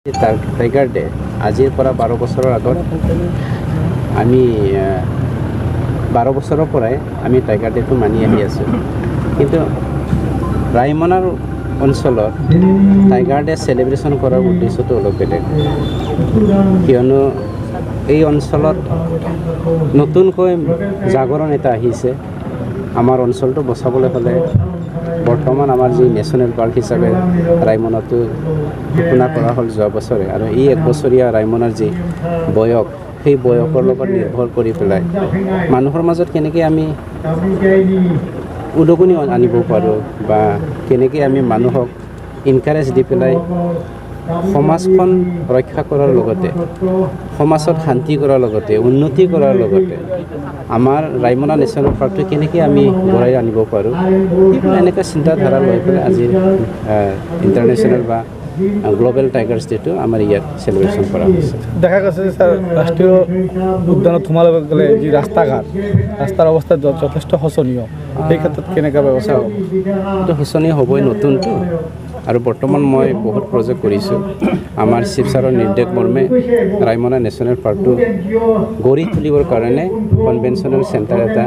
Tiger day আজিৰ পৰা 12 বছৰৰ আগত আমি 12 বছৰৰ পৰাই আমি টাইগাৰ ডেটো মানি আহি আছোঁ। কিন্তু ৰাইমনাৰ অঞ্চলত টাইগাৰ ডে চেলিব্ৰেশ্যন কৰাৰ উদ্দেশ্যটো অলপ বেলেগ, কিয়নো এই অঞ্চলত নতুনকৈ জাগৰণ এটা আহিছে। আমাৰ অঞ্চলটো বচাবলৈ হ'লে বৰ্তমান আমাৰ যি নেশ্যনেল পাৰ্ক হিচাপে ৰাইমনাটো ঘোষণা কৰা হ'ল যোৱা বছৰে, আৰু এই 1 বছৰীয়া ৰাইমনাৰ যি বয়স, সেই বয়সৰ লগত নিৰ্ভৰ কৰি পেলাই মানুহৰ মাজত কেনেকৈ আমি উদগনি আনিব পাৰোঁ বা কেনেকৈ আমি মানুহক ইনকাৰেজ দি পেলাই সমাজখন ৰক্ষা কৰাৰ লগতে সমাজত শান্তি কৰাৰ লগতে উন্নতি কৰাৰ লগতে আমাৰ ৰাইমনা নেশ্যনেল পাৰ্কটো কেনেকৈ আমি বঢ়াই আনিব পাৰোঁ, এনেকুৱা চিন্তাধাৰা লৈ পেলাই আজি ইণ্টাৰনেশ্যনেল বা গ্ল'বেল টাইগাৰ্ছ ডেটো আমাৰ ইয়াত চেলিব্ৰেশ্যন কৰা হৈছে। দেখা গৈছে যে ছাৰ, ৰাষ্ট্ৰীয় উদ্যানত সোমালে গ'লে যি ৰাস্তাৰ অৱস্থা যথেষ্ট শোচনীয়, সেই ক্ষেত্ৰত কেনেকুৱা ব্যৱস্থা হ'ব? এইটো শোচনীয় হ'বই, নতুনটো। আৰু বৰ্তমান মই বহুত প্ৰজেক্ট কৰিছোঁ। আমাৰ চিফ ছাৰৰ নিৰ্দেশ মৰ্মে ৰাইমনা নেশ্যনেল পাৰ্কটো গঢ়ি তুলিবৰ কাৰণে কনভেনশ্যনেল চেণ্টাৰ এটা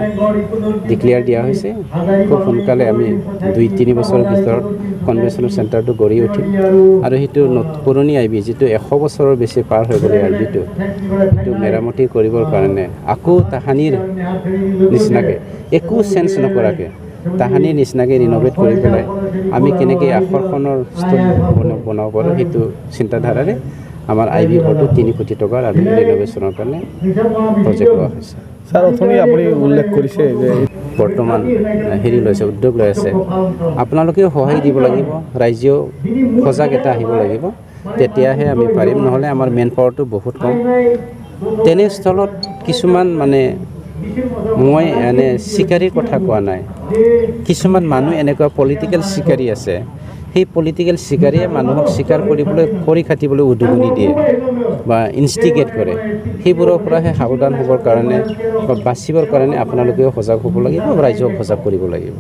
ডিক্লেয়াৰ দিয়া হৈছে। খুব সোনকালে আমি 2-3 বছৰৰ ভিতৰত কনভেনশ্যনেল চেণ্টাৰটো গঢ়ি উঠিম, আৰু সেইটো পুৰণি আইবি যিটো 100 বছৰৰ বেছি পাৰ হৈ গ'লে আইবিটো, সেইটো মেৰামতি কৰিবৰ কাৰণে আকৌ তাহানিৰ নিচিনাকৈ একো চেঞ্জ নকৰাকৈ তাহানিৰ নিচিনাকৈ ৰিন'ভেট কৰি পেলাই আমি কেনেকৈ আকৰ্ষণৰ স্থল বনাব পাৰোঁ, সেইটো চিন্তাধাৰাৰে আমাৰ আইবি বৰ্ডত 3 কোটি টকাৰ আমি ৰিন'ভেশ্যনৰ কাৰণে প্ৰজেক্ট লোৱা হৈছে। ছাৰ, অথনি আপুনি উল্লেখ কৰিছে যে বৰ্তমান লৈছে, উদ্যোগ লৈ আছে। আপোনালোকেও সহায় দিব লাগিব, ৰাইজেও সজাগ এটা আহিব লাগিব, তেতিয়াহে আমি পাৰিম। নহ'লে আমাৰ মেন পাৱাৰটো বহুত কম। তেনেস্থলত কিছুমান মই চিকাৰীৰ কথা কোৱা নাই, কিছুমান মানুহ এনেকুৱা পলিটিকেল চিকাৰী আছে। সেই পলিটিকেল চিকাৰীয়ে মানুহক চিকাৰ কৰিবলৈ খৰি কাটিবলৈ উদগনি দিয়ে বা ইনষ্টিগেট কৰে। সেইবোৰৰ পৰাহে সাৱধান হ'বৰ কাৰণে বা বাচিবৰ কাৰণে আপোনালোকেও সজাগ হ'ব লাগিব, ৰাইজক সজাগ কৰিব লাগিব।